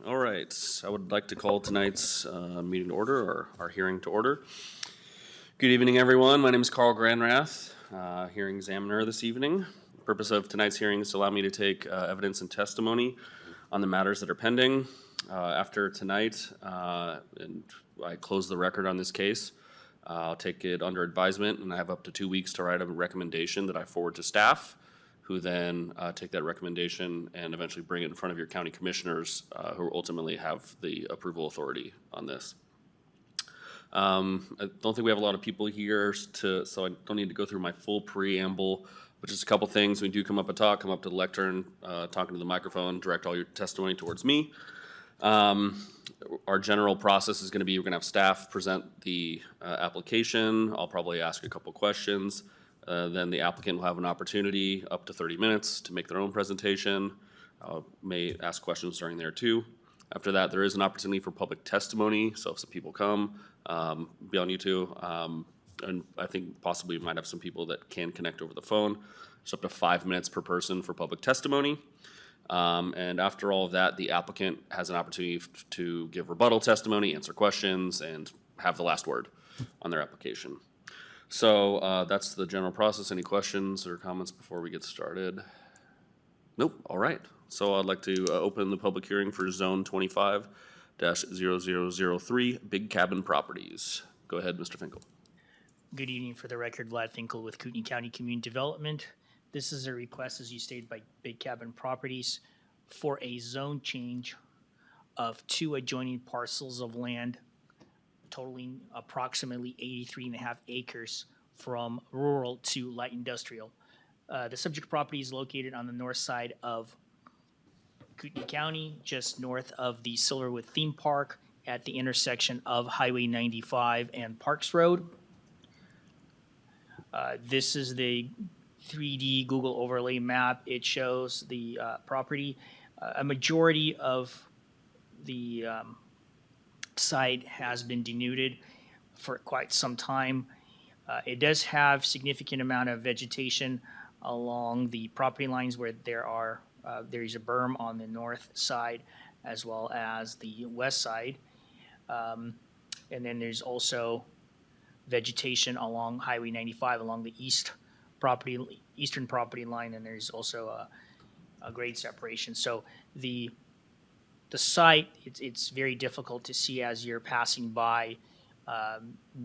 All right, I would like to call tonight's meeting to order, or our hearing to order. Good evening, everyone. My name is Carl Granrath, hearing examiner this evening. The purpose of tonight's hearing is to allow me to take evidence and testimony on the matters that are pending. After tonight, and I close the record on this case, I'll take it under advisement, and I have up to 2 weeks to write a recommendation that I forward to staff, who then take that recommendation and eventually bring it in front of your county commissioners, who ultimately have the approval authority on this. I don't think we have a lot of people here, so I don't need to go through my full preamble, but just a couple things. When you do come up to the lectern, talking to the microphone, direct all your testimony towards me. Our general process is going to be, we're going to have staff present the application. I'll probably ask a couple questions. Then the applicant will have an opportunity up to 30 minutes to make their own presentation. May ask questions during there too. After that, there is an opportunity for public testimony. So if some people come, be on YouTube. And I think possibly we might have some people that can connect over the phone. It's up to 5 minutes per person for public testimony. And after all of that, the applicant has an opportunity to give rebuttal testimony, answer questions, and have the last word on their application. So that's the general process. Any questions or comments before we get started? Nope. All right. So I'd like to open the public hearing for Zone 25-0003 Big Cabin Properties. Go ahead, Mr. Finkel. Good evening. For the record, Vlad Finkel with Kootenai County Community Development. This is a request, as you stated, by Big Cabin Properties for a zone change of 2 adjoining parcels of land totaling approximately 83.5 acres from rural to light industrial. The subject property is located on the north side of Kootenai County, just north of the Silverwood Theme Park at the intersection of Highway 95 and Parks Road. This is the 3D Google overlay map. It shows the property. A majority of the site has been denuded for quite some time. It does have significant amount of vegetation along the property lines where there is a berm on the north side as well as the west side. And then there's also vegetation along Highway 95 along the eastern property line, and there's also a grade separation. So the site, it's very difficult to see as you're passing by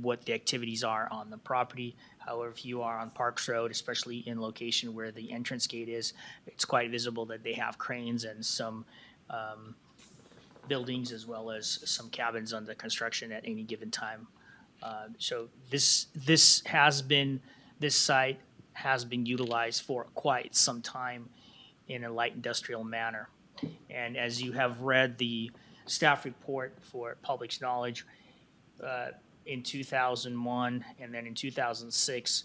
what the activities are on the property. However, if you are on Parks Road, especially in location where the entrance gate is, it's quite visible that they have cranes and some buildings as well as some cabins under construction at any given time. So this site has been utilized for quite some time in a light industrial manner. And as you have read the staff report for public's knowledge, in 2001 and then in 2006,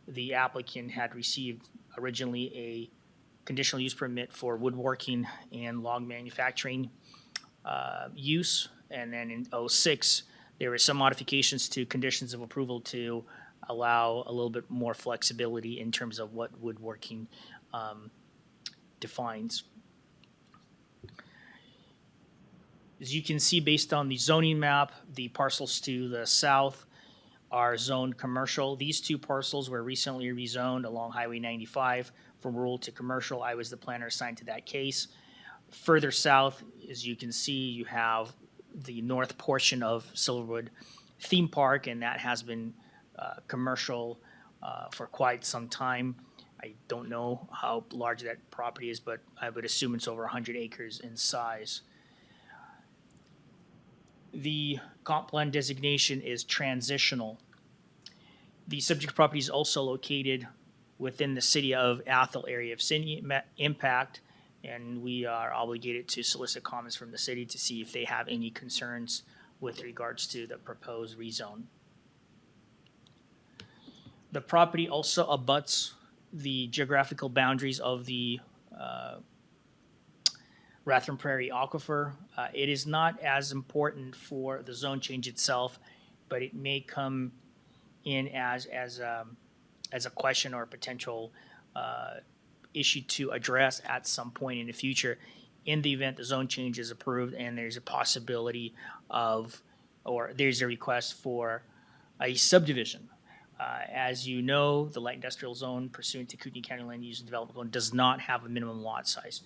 the applicant had received originally a conditional use permit for woodworking and log manufacturing use. And then in 2006, there were some modifications to conditions of approval to allow a little bit more flexibility in terms of what woodworking defines. As you can see, based on the zoning map, the parcels to the south are zoned commercial. These 2 parcels were recently rezoned along Highway 95 from rural to commercial. I was the planner assigned to that case. Further south, as you can see, you have the north portion of Silverwood Theme Park, and that has been commercial for quite some time. I don't know how large that property is, but I would assume it's over 100 acres in size. The comp plan designation is transitional. The subject property is also located within the city of Athol area of city impact, and we are obligated to solicit comments from the city to see if they have any concerns with regards to the proposed rezone. The property also abuts the geographical boundaries of the Rathdrum Prairie Aquifer. It is not as important for the zone change itself, but it may come in as a question or a potential issue to address at some point in the future in the event the zone change is approved and there's a possibility of, or there's a request for a subdivision. As you know, the light industrial zone pursuant to Kootenai County Land Use and Development Code does not have a minimum lot size.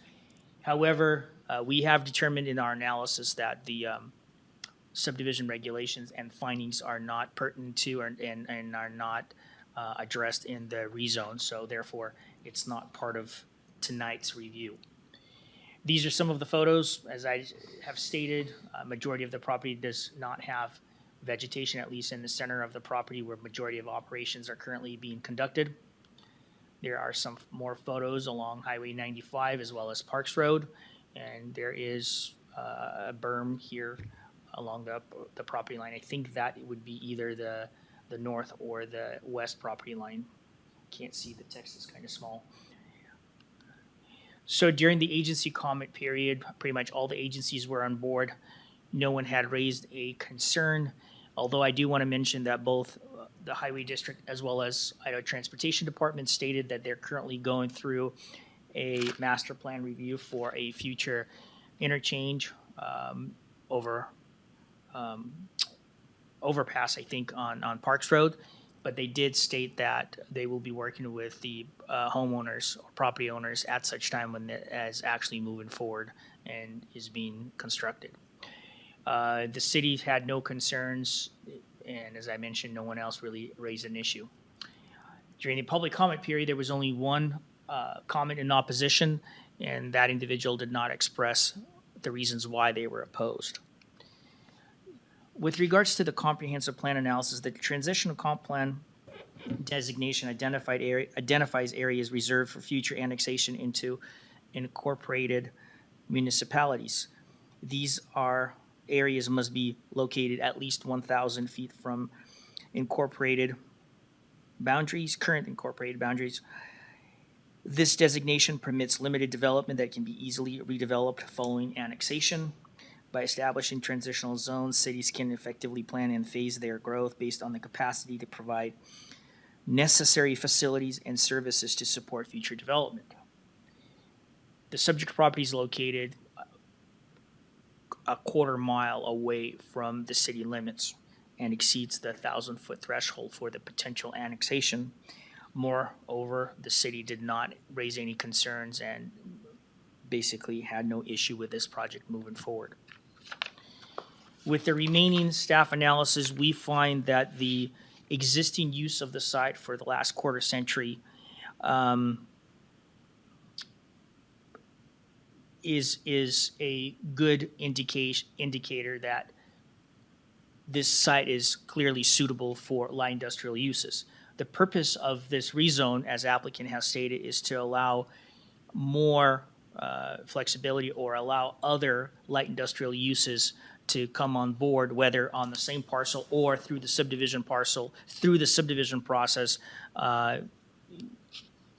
However, we have determined in our analysis that the subdivision regulations and findings are not pertinent to and are not addressed in the rezone, so therefore it's not part of tonight's review. These are some of the photos. As I have stated, a majority of the property does not have vegetation, at least in the center of the property where majority of operations are currently being conducted. There are some more photos along Highway 95 as well as Parks Road, and there is a berm here along the property line. I think that it would be either the north or the west property line. Can't see, the text is kind of small. So during the agency comment period, pretty much all the agencies were on board. No one had raised a concern, although I do want to mention that both the Highway District as well as Idaho Transportation Department stated that they're currently going through a master plan review for a future interchange overpass, I think, on Parks Road. But they did state that they will be working with the homeowners or property owners at such time when it is actually moving forward and is being constructed. The city had no concerns, and as I mentioned, no one else really raised an issue. During the public comment period, there was only one comment in opposition, and that individual did not express the reasons why they were opposed. With regards to the comprehensive plan analysis, the transitional comp plan designation identifies areas reserved for future annexation into incorporated municipalities. These areas must be located at least 1,000 feet from current incorporated boundaries. This designation permits limited development that can be easily redeveloped following annexation. By establishing transitional zones, cities can effectively plan and phase their growth based on the capacity to provide necessary facilities and services to support future development. The subject property is located a quarter mile away from the city limits and exceeds the 1,000-foot threshold for the potential annexation. Moreover, the city did not raise any concerns and basically had no issue with this project moving forward. With the remaining staff analysis, we find that the existing use of the site for the last quarter century is a good indicator that this site is clearly suitable for light industrial uses. The purpose of this rezone, as applicant has stated, is to allow more flexibility or allow other light industrial uses to come on board, whether on the same parcel or through the subdivision process.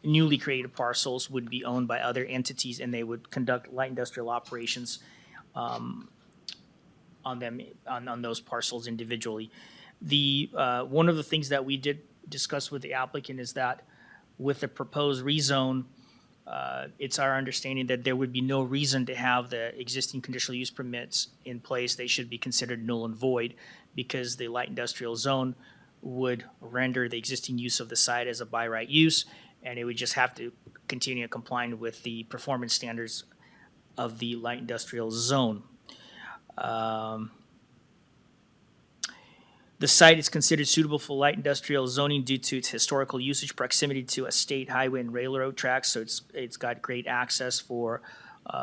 Newly created parcels would be owned by other entities, and they would conduct light industrial operations on those parcels individually. One of the things that we did discuss with the applicant is that with the proposed rezone, it's our understanding that there would be no reason to have the existing conditional use permits in place. They should be considered null and void because the light industrial zone would render the existing use of the site as a by right use, and it would just have to continue complying with the performance standards of the light industrial zone. The site is considered suitable for light industrial zoning due to its historical usage, proximity to a state highway and railroad tracks, so it's got great access for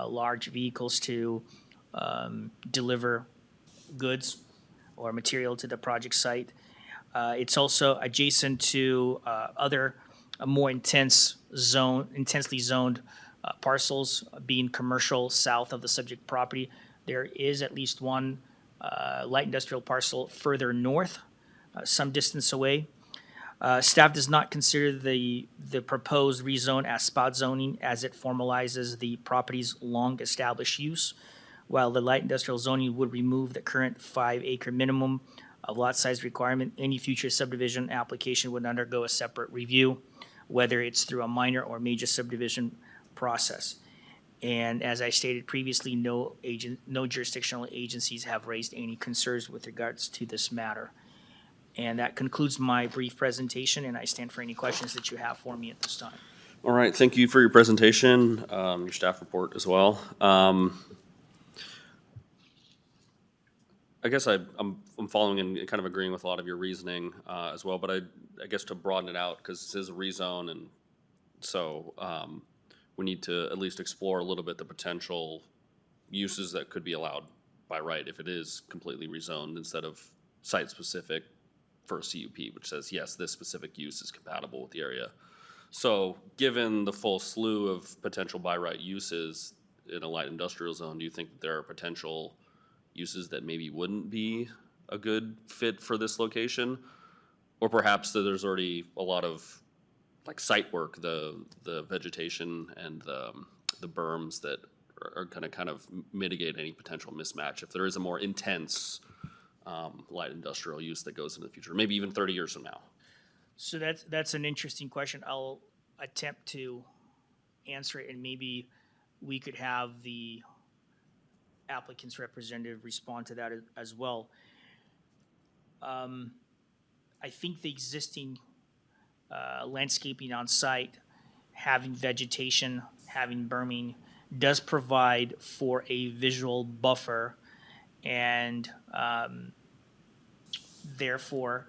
large vehicles to deliver goods or material to the project site. It's also adjacent to other more intensely zoned parcels being commercial south of the subject property. There is at least one light industrial parcel further north, some distance away. Staff does not consider the proposed rezone as spot zoning as it formalizes the property's long-established use. While the light industrial zoning would remove the current 5-acre minimum of lot size requirement, any future subdivision application would undergo a separate review, whether it's through a minor or major subdivision process. And as I stated previously, no jurisdictional agencies have raised any concerns with regards to this matter. And that concludes my brief presentation, and I stand for any questions that you have for me at this time. All right, thank you for your presentation, your staff report as well. I guess I'm following and kind of agreeing with a lot of your reasoning as well, but I guess to broaden it out, because this is a rezone, and so we need to at least explore a little bit the potential uses that could be allowed by right if it is completely rezoned instead of site-specific for a CUP, which says, yes, this specific use is compatible with the area. So given the full slew of potential by right uses in a light industrial zone, do you think that there are potential uses that maybe wouldn't be a good fit for this location? Or perhaps that there's already a lot of like site work, the vegetation and the berms that are gonna kind of mitigate any potential mismatch if there is a more intense light industrial use that goes into the future, maybe even 30 years from now? So that's an interesting question. I'll attempt to answer it, and maybe we could have the applicant's representative respond to that as well. I think the existing landscaping on site, having vegetation, having berming, does provide for a visual buffer, and therefore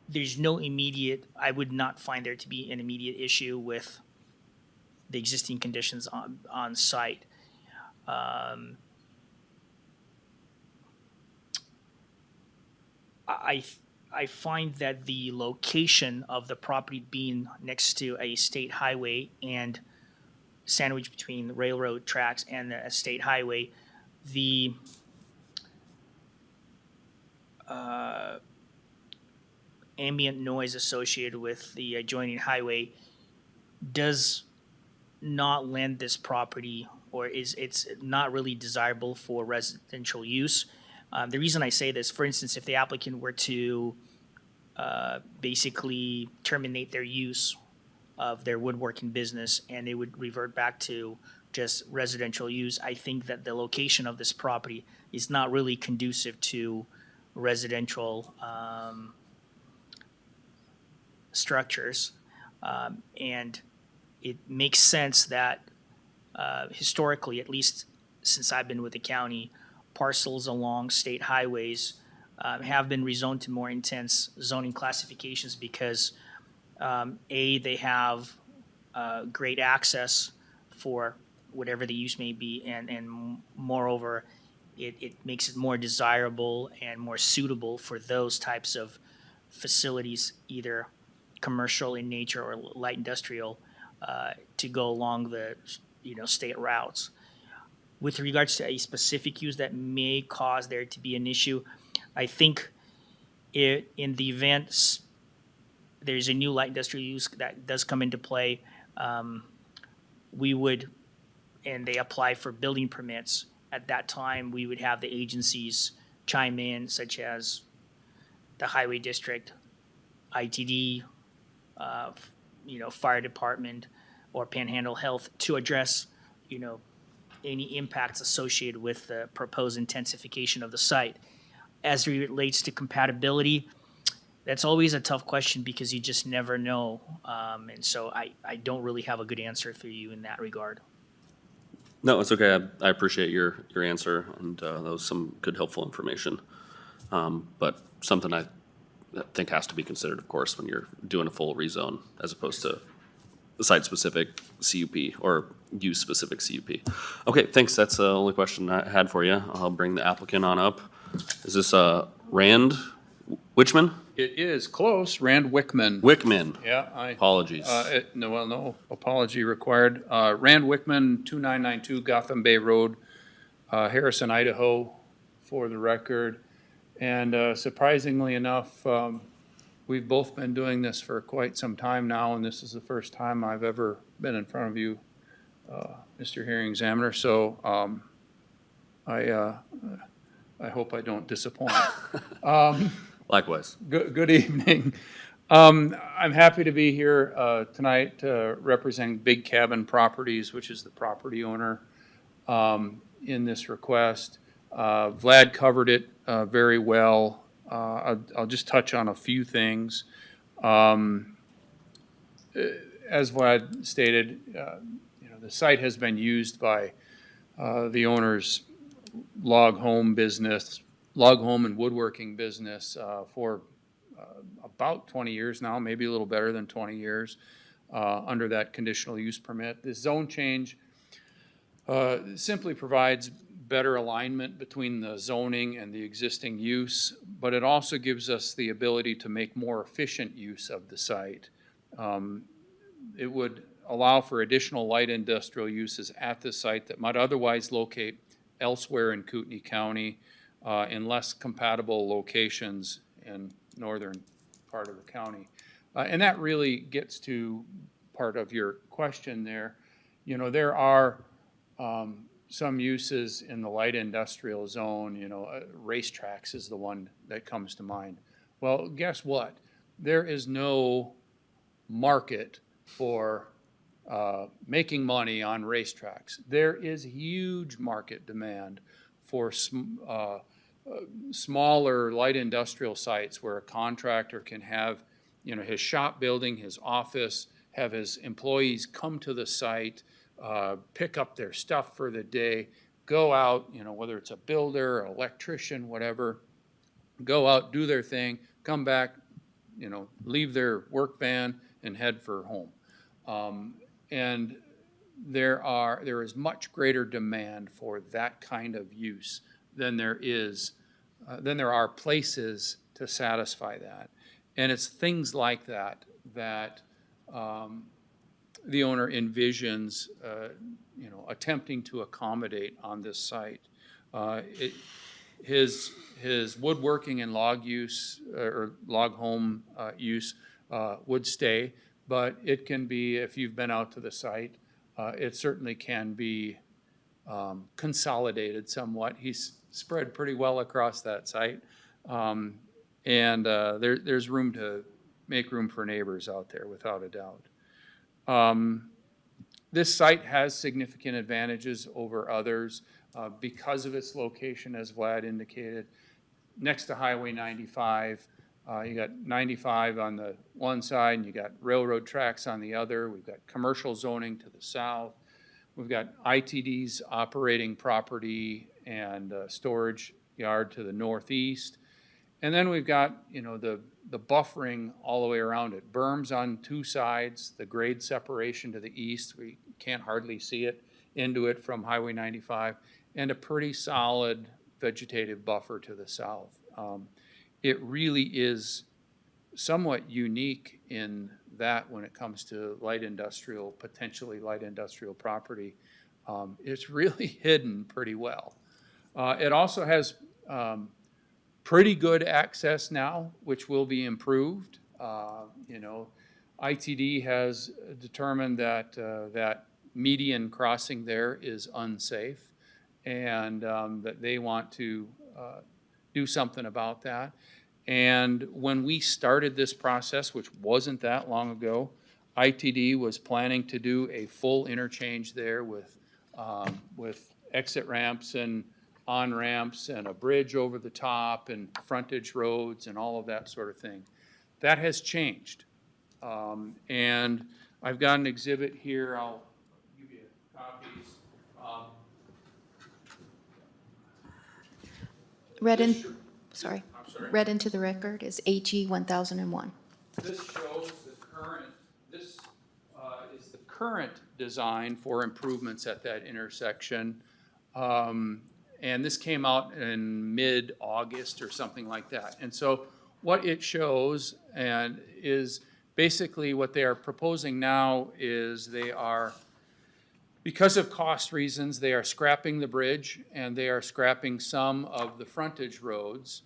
there's no immediate, I would not find there to be an immediate issue with the existing conditions on site. I find that the location of the property being next to a state highway and sandwiched between the railroad tracks and a state highway, the ambient noise associated with the adjoining highway does not lend this property, or it's not really desirable for residential use. The reason I say this, for instance, if the applicant were to basically terminate their use of their woodworking business and they would revert back to just residential use, I think that the location of this property is not really conducive to residential structures. And it makes sense that historically, at least since I've been with the county, parcels along state highways have been rezoned to more intense zoning classifications because they have great access for whatever the use may be, and moreover, it makes it more desirable and more suitable for those types of facilities, either commercial in nature or light industrial, to go along the state routes. With regards to a specific use that may cause there to be an issue, I think in the event there's a new light industrial use that does come into play, we would, and they apply for building permits, at that time we would have the agencies chime in, such as the highway district, ITD, fire department, or Panhandle Health, to address any impacts associated with the proposed intensification of the site. As it relates to compatibility, that's always a tough question because you just never know. And so I don't really have a good answer for you in that regard. No, it's okay. I appreciate your answer, and that was some good, helpful information. But something I think has to be considered, of course, when you're doing a full rezone, as opposed to the site-specific CUP or use-specific CUP. Okay, thanks. That's the only question I had for you. I'll bring the applicant on up. Is this Rand Wichman? It is close, Rand Wickman. Wickman. Yeah, Apologies. no apology required. Rand Wickman, 2992 Gotham Bay Road, Harrison, Idaho, for the record. And surprisingly enough, we've both been doing this for quite some time now, and this is the first time I've ever been in front of you, Mr. Hearing Examiner. So I hope I don't disappoint. Likewise. Good evening. I'm happy to be here tonight representing Big Cabin Properties, which is the property owner in this request. Vlad covered it very well. I'll just touch on a few things. As Vlad stated, the site has been used by the owner's log home and woodworking business for about 20 years now, maybe a little better than 20 years under that conditional use permit. This zone change simply provides better alignment between the zoning and the existing use, but it also gives us the ability to make more efficient use of the site. It would allow for additional light industrial uses at the site that might otherwise locate elsewhere in Kootenai County in less compatible locations in northern part of the county. And that really gets to part of your question there. There are some uses in the light industrial zone, racetracks is the one that comes to mind. Well, guess what? There is no market for making money on racetracks. There is huge market demand for smaller light industrial sites where a contractor can have, his shop building, his office, have his employees come to the site, pick up their stuff for the day, go out, whether it's a builder, an electrician, whatever, go out, do their thing, come back, leave their work van and head for home. And there is much greater demand for that kind of use than there are places to satisfy that. And it's things like that that the owner envisions, attempting to accommodate on this site. His woodworking and log use or log home use would stay, but it can be, if you've been out to the site, it certainly can be consolidated somewhat. He's spread pretty well across that site, and there's room to make room for neighbors out there, without a doubt. This site has significant advantages over others because of its location, as Vlad indicated, next to Highway 95. You got 95 on the one side, and you got railroad tracks on the other. We've got commercial zoning to the south. We've got ITD's operating property and storage yard to the northeast. And then we've got, the buffering all the way around it. Berms on two sides, the grade separation to the east. We can't hardly see it into it from Highway 95, and a pretty solid vegetative buffer to the south. It really is somewhat unique in that when it comes to potentially light industrial property. It's really hidden pretty well. It also has pretty good access now, which will be improved. ITD has determined that that median crossing there is unsafe, and that they want to do something about that. And when we started this process, which wasn't that long ago, ITD was planning to do a full interchange there with exit ramps and on-ramps and a bridge over the top and frontage roads and all of that sort of thing. That has changed. And I've got an exhibit here. I'll give you copies. Read into the record is AG 1001. This shows this is the current design for improvements at that intersection. And this came out in mid-August or something like that. And so what it shows and is basically what they are proposing now is because of cost reasons, they are scrapping the bridge and they are scrapping some of the frontage roads.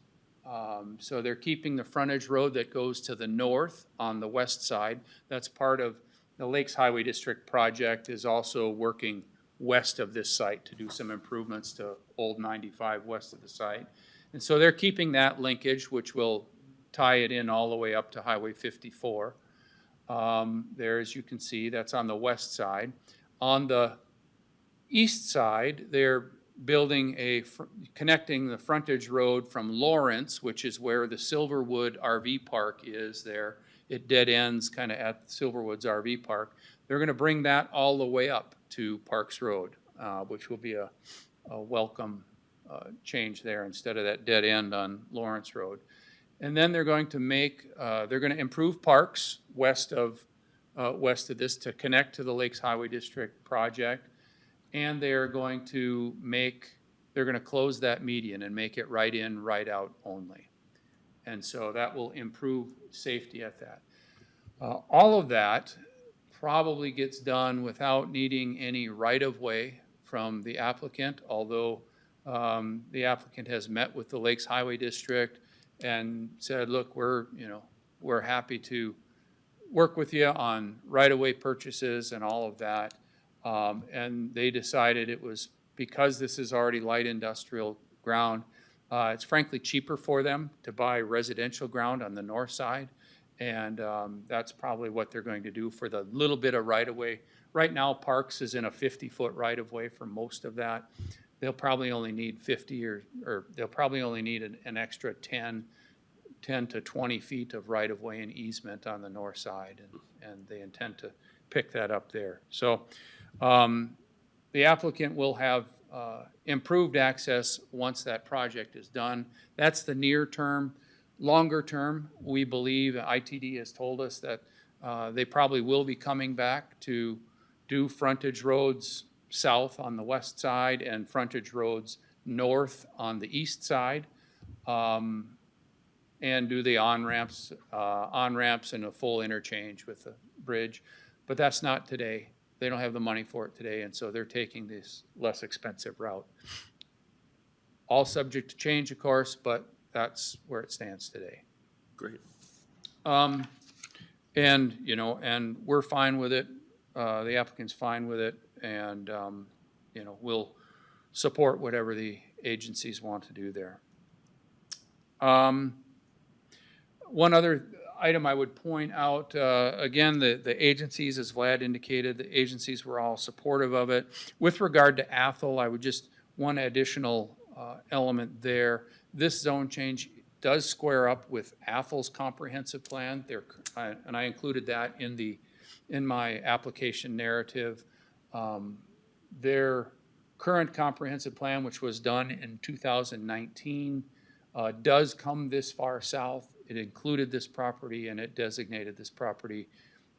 So they're keeping the frontage road that goes to the north on the west side. That's part of the Lakes Highway District project, is also working west of this site to do some improvements to Old 95 west of the site. And so they're keeping that linkage, which will tie it in all the way up to Highway 54. There, as you can see, that's on the west side. On the east side, they're building connecting the frontage road from Lawrence, which is where the Silverwood RV Park is there. It dead ends kind of at Silverwood's RV Park. They're going to bring that all the way up to Parks Road, which will be a welcome change there instead of that dead end on Lawrence Road. And then they're going to improve Parks west of this to connect to the Lakes Highway District project. And they're going to close that median and make it right in, right out only. And so that will improve safety at that. All of that probably gets done without needing any right-of-way from the applicant, although the applicant has met with the Lakes Highway District and said, look, we're happy to work with you on right-of-way purchases and all of that. And they decided it was, because this is already light industrial ground, it's frankly cheaper for them to buy residential ground on the north side. And that's probably what they're going to do for the little bit of right-of-way. Right now, Parks is in a 50-foot right-of-way for most of that. They'll probably only need 50 or they'll probably only need an extra 10 to 20 feet of right-of-way and easement on the north side. And they intend to pick that up there. So the applicant will have improved access once that project is done. That's the near term. Longer term, we believe, ITD has told us that they probably will be coming back to do frontage roads south on the west side and frontage roads north on the east side, and do the on-ramps and a full interchange with the bridge. But that's not today. They don't have the money for it today, and so they're taking this less expensive route. All subject to change, of course, but that's where it stands today. Great. And we're fine with it. The applicant's fine with it, and we'll support whatever the agencies want to do there. One other item I would point out, again, the agencies, as Vlad indicated, the agencies were all supportive of it. With regard to Athol, I would just, one additional element there. This zone change does square up with Athol's comprehensive plan. And I included that in my application narrative. Their current comprehensive plan, which was done in 2019, does come this far south. It included this property and it designated this property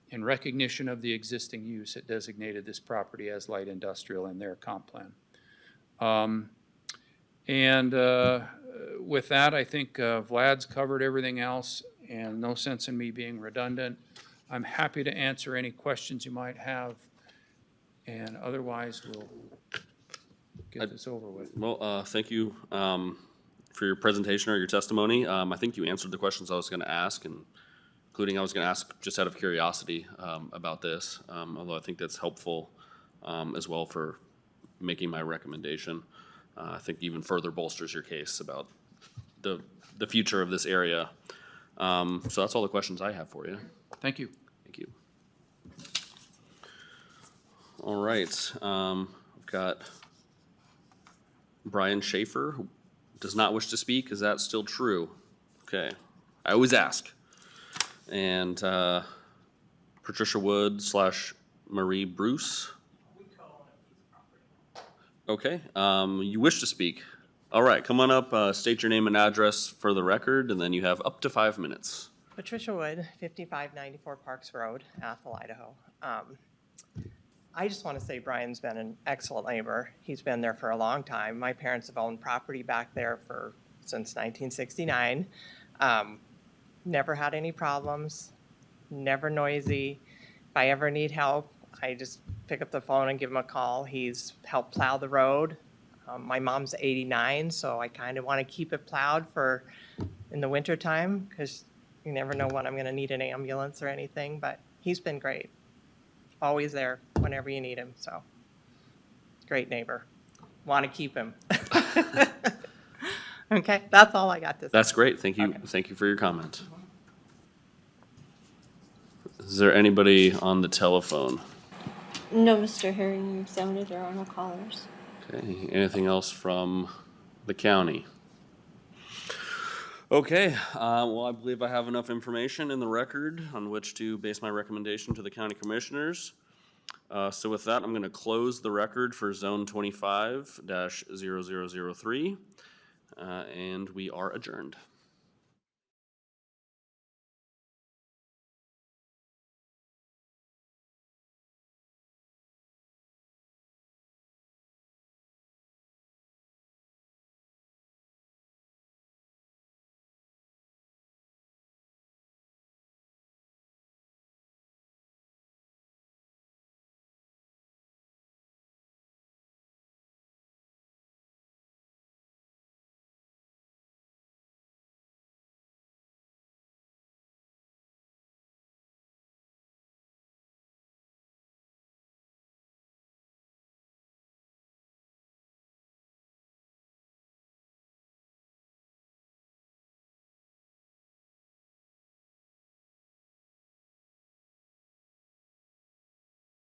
in recognition of the existing use. It designated this property as light industrial in their comp plan. With that, I think Vlad's covered everything else, and no sense in me being redundant. I'm happy to answer any questions you might have, and otherwise we'll get this over with. Well, thank you for your presentation or your testimony. I think you answered the questions I was going to ask, and including I was going to ask just out of curiosity about this, although I think that's helpful as well for making my recommendation. I think even further bolsters your case about the future of this area. So that's all the questions I have for you. Thank you. Thank you. All right. We've got Brian Schaefer, who does not wish to speak. Is that still true? Okay. I always ask. And Patricia Wood / Marie Bruce. Okay. You wish to speak. All right. Come on up. State your name and address for the record, and then you have up to 5 minutes. Patricia Wood, 5594 Parks Road, Athol, Idaho. I just want to say Brian's been an excellent neighbor. He's been there for a long time. My parents have owned property back there since 1969. Never had any problems, never noisy. If I ever need help, I just pick up the phone and give him a call. He's helped plow the road. My mom's 89, so I kind of want to keep it plowed in the wintertime because you never know when I'm going to need an ambulance or anything, but he's been great. Always there whenever you need him, so great neighbor. Want to keep him. Okay, that's all I got to say. That's great. Thank you. Thank you for your comment. Is there anybody on the telephone? No, Mr. Herring Examiner, there are no callers. Okay, anything else from the county? Okay, well, I believe I have enough information in the record on which to base my recommendation to the county commissioners. So with that, I'm gonna close the record for zone 25-0003, and we are adjourned.